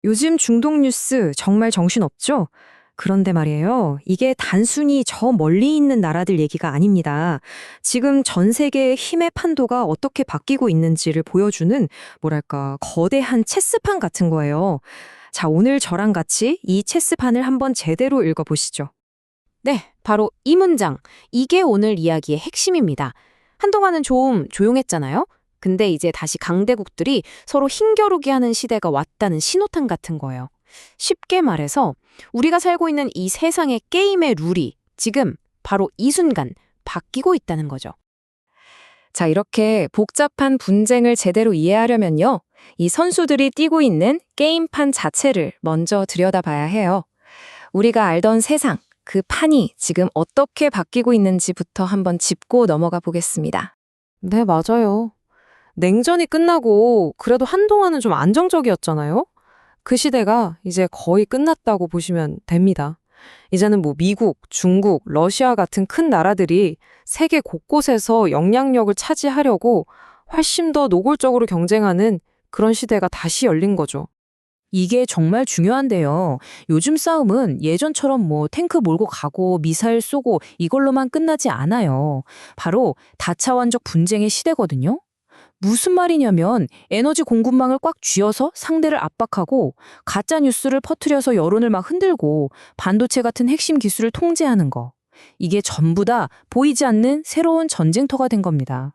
요즘 중동 뉴스 정말 정신없죠? 그런데 말이에요. 이게 단순히 저 멀리 있는 나라들 얘기가 아닙니다. 지금 전 세계의 힘의 판도가 어떻게 바뀌고 있는지를 보여주는, 뭐랄까, 거대한 체스판 같은 거예요. 자, 오늘 저랑 같이 이 체스판을 한번 제대로 읽어보시죠. 네, 바로 이 문장. 이게 오늘 이야기의 핵심입니다. 한동안은 좀 조용했잖아요? 근데 이제 다시 강대국들이 서로 힘겨루기 하는 시대가 왔다는 신호탄 같은 거예요. 쉽게 말해서 우리가 살고 있는 이 세상의 게임의 룰이 지금 바로 이 순간 바뀌고 있다는 거죠. 자, 이렇게 복잡한 분쟁을 제대로 이해하려면요. 이 선수들이 뛰고 있는 게임판 자체를 먼저 들여다봐야 해요. 우리가 알던 세상, 그 판이 지금 어떻게 바뀌고 있는지부터 한번 짚고 넘어가 보겠습니다. 네, 맞아요. 냉전이 끝나고 그래도 한동안은 좀 안정적이었잖아요? 그 시대가 이제 거의 끝났다고 보시면 됩니다. 이제는 뭐 미국, 중국, 러시아 같은 큰 나라들이 세계 곳곳에서 영향력을 차지하려고 훨씬 더 노골적으로 경쟁하는 그런 시대가 다시 열린 거죠. 이게 정말 중요한데요. 요즘 싸움은 예전처럼 뭐 탱크 몰고 가고 미사일 쏘고 이걸로만 끝나지 않아요. 바로 다차원적 분쟁의 시대거든요. 무슨 말이냐면 에너지 공급망을 꽉 쥐어서 상대를 압박하고 가짜 뉴스를 퍼뜨려서 여론을 막 흔들고 반도체 같은 핵심 기술을 통제하는 거. 이게 전부 다 보이지 않는 새로운 전쟁터가 된 겁니다.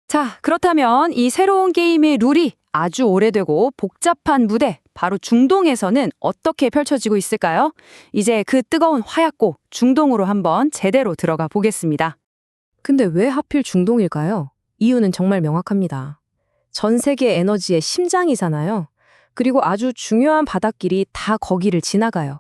자, 그렇다면 이 새로운 게임의 룰이 아주 오래되고 복잡한 무대, 바로 중동에서는 어떻게 펼쳐지고 있을까요? 이제 그 뜨거운 화약고 중동으로 한번 제대로 들어가 보겠습니다. 근데 왜 하필 중동일까요? 이유는 정말 명확합니다. 전 세계 에너지의 심장이잖아요. 그리고 아주 중요한 바닷길이 다 거기를 지나가요.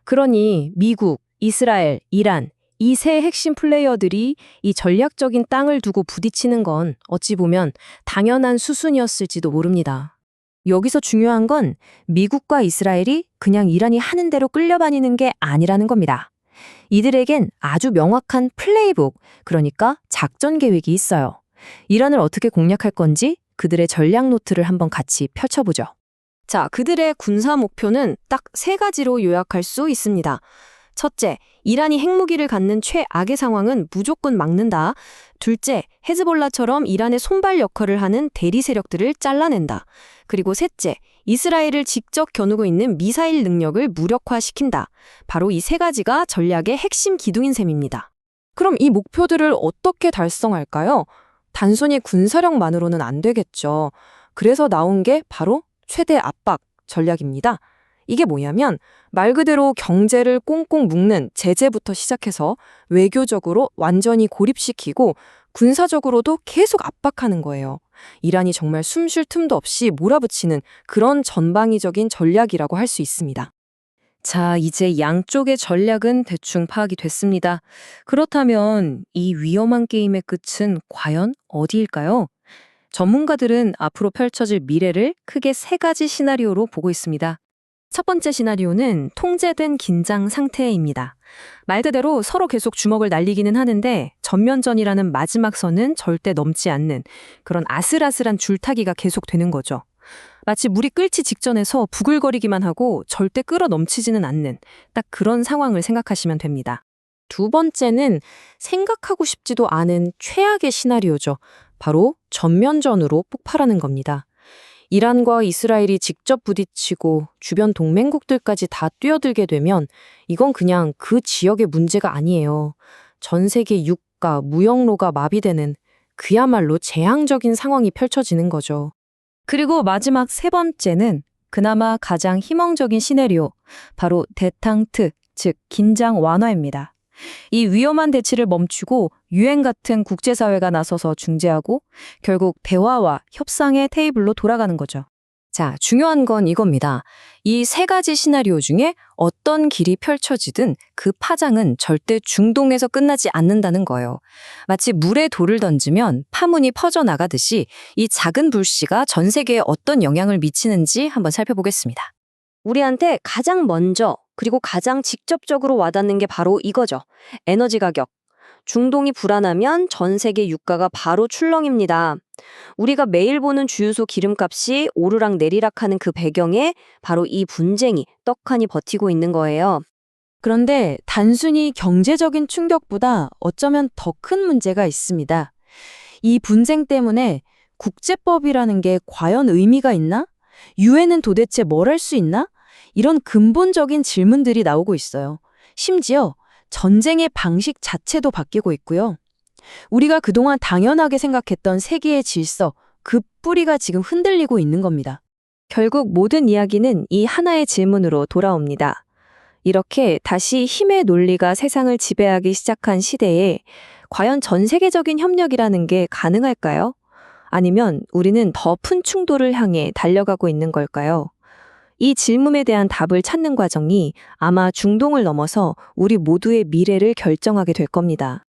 그러니 미국, 이스라엘, 이란, 이 세 핵심 플레이어들이 이 전략적인 땅을 두고 부딪히는 건 어찌 보면 당연한 수순이었을지도 모릅니다. 여기서 중요한 건 미국과 이스라엘이 그냥 이란이 하는 대로 끌려다니는 게 아니라는 겁니다. 이들에겐 아주 명확한 플레이북, 그러니까 작전 계획이 있어요. 이란을 어떻게 공략할 건지 그들의 전략 노트를 한번 같이 펼쳐보죠. 자, 그들의 군사 목표는 딱 세 가지로 요약할 수 있습니다. 첫째, 이란이 핵무기를 갖는 최악의 상황은 무조건 막는다. 둘째, 헤즈볼라처럼 이란의 손발 역할을 하는 대리 세력들을 잘라낸다. 그리고 셋째, 이스라엘을 직접 겨누고 있는 미사일 능력을 무력화시킨다. 바로 이 세 가지가 전략의 핵심 기둥인 셈입니다. 그럼 이 목표들을 어떻게 달성할까요? 단순히 군사력만으로는 안 되겠죠. 그래서 나온 게 바로 최대 압박 전략입니다. 이게 뭐냐면 말 그대로 경제를 꽁꽁 묶는 제재부터 시작해서 외교적으로 완전히 고립시키고 군사적으로도 계속 압박하는 거예요. 이란이 정말 숨 쉴 틈도 없이 몰아붙이는 그런 전방위적인 전략이라고 할 수 있습니다. 자, 이제 양쪽의 전략은 대충 파악이 됐습니다. 그렇다면 이 위험한 게임의 끝은 과연 어디일까요? 전문가들은 앞으로 펼쳐질 미래를 크게 세 가지 시나리오로 보고 있습니다. 첫 번째 시나리오는 통제된 긴장 상태입니다. 말 그대로 서로 계속 주먹을 날리기는 하는데 전면전이라는 마지막 선은 절대 넘지 않는 그런 아슬아슬한 줄타기가 계속되는 거죠. 마치 물이 끓기 직전에서 부글거리기만 하고 절대 끓어 넘치지는 않는 딱 그런 상황을 생각하시면 됩니다. 두 번째는 생각하고 싶지도 않은 최악의 시나리오죠. 바로 전면전으로 폭발하는 겁니다. 이란과 이스라엘이 직접 부딪히고 주변 동맹국들까지 다 뛰어들게 되면 이건 그냥 그 지역의 문제가 아니에요. 전 세계 유가, 무역로가 마비되는 그야말로 재앙적인 상황이 펼쳐지는 거죠. 그리고 마지막 세 번째는 그나마 가장 희망적인 시나리오, 바로 대탕트, 즉 긴장 완화입니다. 이 위험한 대치를 멈추고 유엔 같은 국제사회가 나서서 중재하고 결국 대화와 협상의 테이블로 돌아가는 거죠. 자, 중요한 건 이겁니다. 이 세 가지 시나리오 중에 어떤 길이 펼쳐지든 그 파장은 절대 중동에서 끝나지 않는다는 거예요. 마치 물에 돌을 던지면 파문이 퍼져나가듯이 이 작은 불씨가 전 세계에 어떤 영향을 미치는지 한번 살펴보겠습니다. 우리한테 가장 먼저 그리고 가장 직접적으로 와닿는 게 바로 이거죠. 에너지 가격. 중동이 불안하면 전 세계 유가가 바로 출렁입니다. 우리가 매일 보는 주유소 기름값이 오르락 내리락 하는 그 배경에 바로 이 분쟁이 떡하니 버티고 있는 거예요. 그런데 단순히 경제적인 충격보다 어쩌면 더 큰 문제가 있습니다. 이 분쟁 때문에 국제법이라는 게 과연 의미가 있나? 유엔은 도대체 뭘 할 수 있나? 이런 근본적인 질문들이 나오고 있어요. 심지어 전쟁의 방식 자체도 바뀌고 있고요. 우리가 그동안 당연하게 생각했던 세계의 질서, 그 뿌리가 지금 흔들리고 있는 겁니다. 결국 모든 이야기는 이 하나의 질문으로 돌아옵니다. 이렇게 다시 힘의 논리가 세상을 지배하기 시작한 시대에 과연 전 세계적인 협력이라는 게 가능할까요? 아니면 우리는 더 큰 충돌을 향해 달려가고 있는 걸까요? 이 질문에 대한 답을 찾는 과정이 아마 중동을 넘어서 우리 모두의 미래를 결정하게 될 겁니다.